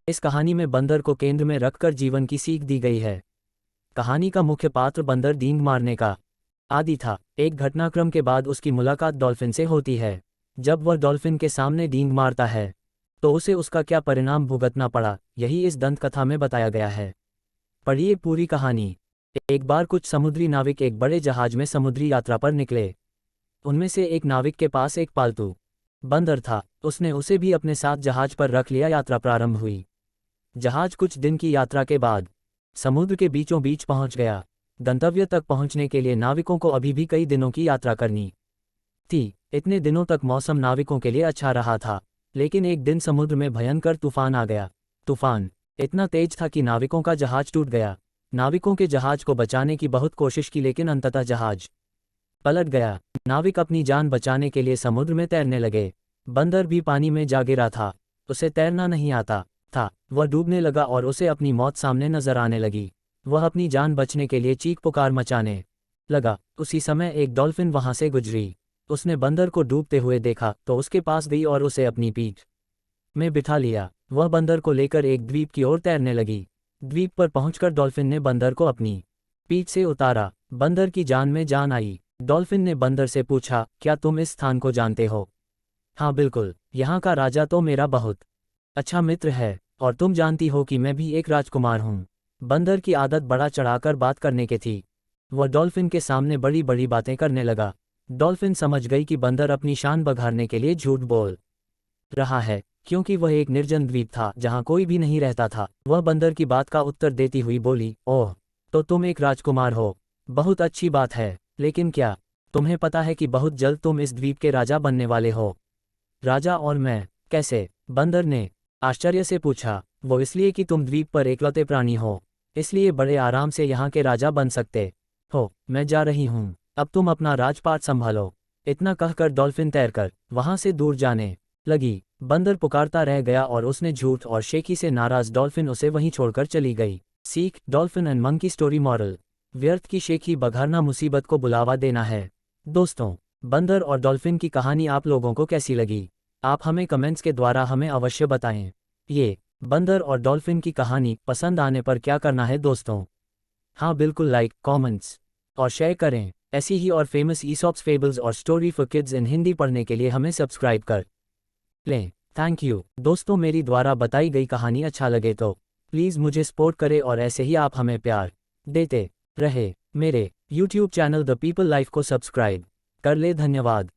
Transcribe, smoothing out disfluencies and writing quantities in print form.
इस कहानी में बंदर को केंद्र में रखकर जीवन की सीख दी गई है। कहानी का मुख्य पात्र बंदर डींग मारने का आदी था। एक घटनाक्रम के बाद उसकी मुलाकात डॉल्फिन से होती है। जब वह डॉल्फिन के सामने डींग मारता है तो उसे उसका क्या परिणाम भुगतना पड़ा, यही इस दंतकथा में बताया गया है। पढ़िए पूरी कहानी। एक बार कुछ समुद्री नाविक एक बड़े जहाज में समुद्री यात्रा पर निकले। उनमें से एक नाविक के पास एक पालतू बंदर था। उसने उसे भी अपने साथ जहाज पर रख लिया। यात्रा प्रारंभ हुई। जहाज कुछ दिन की यात्रा के बाद समुद्र के बीचों बीच पहुंच गया। गंतव्य तक पहुंचने के लिए नाविकों को अभी भी कई दिनों की यात्रा करनी थी। इतने दिनों तक मौसम नाविकों के लिए अच्छा रहा था, लेकिन एक दिन समुद्र में भयंकर तूफान आ गया। तूफान इतना तेज था कि नाविकों का जहाज टूट गया। नाविकों के जहाज को बचाने की बहुत कोशिश की, लेकिन अंततः जहाज पलट गया। नाविक अपनी जान बचाने के लिए समुद्र में तैरने लगे। बंदर भी पानी में जा गिरा था। उसे तैरना नहीं आता था। वह डूबने लगा और उसे अपनी मौत सामने नजर आने लगी। वह अपनी जान बचने के लिए चीख पुकार मचाने लगा। उसी समय एक डॉल्फिन वहां से गुजरी। उसने बंदर को डूबते हुए देखा तो उसके पास गई और उसे अपनी पीठ में बिठा लिया। वह बंदर को लेकर एक द्वीप की ओर तैरने लगी। द्वीप पर पहुंचकर डॉल्फिन ने बंदर को अपनी पीठ से उतारा। बंदर की जान में जान आई। डॉल्फिन ने बंदर से पूछा, क्या तुम इस स्थान को जानते हो? हाँ बिल्कुल, यहाँ का राजा तो मेरा बहुत अच्छा मित्र है, और तुम जानती हो कि मैं भी एक राजकुमार हूँ। बंदर की आदत बढ़ा चढ़ाकर बात करने की थी। वह डॉल्फिन के सामने बड़ी बड़ी बातें करने लगा। डॉल्फिन समझ गई कि बंदर अपनी शान बघारने के लिए झूठ बोल रहा है, क्योंकि वह एक निर्जन द्वीप था जहाँ कोई भी नहीं रहता था। वह बंदर की बात का उत्तर देती हुई बोली, ओह, तो तुम एक राजकुमार हो। बहुत अच्छी बात है, लेकिन क्या तुम्हें पता है कि बहुत जल्द तुम इस द्वीप के राजा बनने वाले हो? राजा और मैं? कैसे? बंदर ने आश्चर्य से पूछा। वो इसलिए कि तुम द्वीप पर एकलौते प्राणी हो, इसलिए बड़े आराम से यहाँ के राजा बन सकते हो। मैं जा रही हूँ, अब तुम अपना राजपाट संभालो। इतना कहकर डॉल्फिन तैरकर वहां से दूर जाने लगी। बंदर पुकारता रह गया और उसने झूठ और शेखी से नाराज डॉल्फिन उसे वहीं छोड़कर चली गई। सीख, dolphin and monkey story moral. व्यर्थ की शेखी बघारना मुसीबत को बुलावा देना है। दोस्तों, बंदर और डॉल्फिन की कहानी आप लोगों को कैसी लगी? आप हमें कमेंट्स के द्वारा हमें अवश्य बताएं। ये बंदर और डॉल्फिन की कहानी पसंद आने पर क्या करना है दोस्तों? हाँ बिल्कुल, लाइक, कमेंट्स और शेयर करें। ऐसी ही और फेमस ईसॉप्स फेबल्स और story for kids in Hindi पढ़ने के लिए हमें सब्सक्राइब कर लें। थैंक यू दोस्तों। मेरी द्वारा बताई गई कहानी अच्छा लगे तो प्लीज़ मुझे सपोर्ट करें और ऐसे ही आप हमें प्यार देते रहे। मेरे YouTube channel the people life को सब्सक्राइब कर ले। धन्यवाद।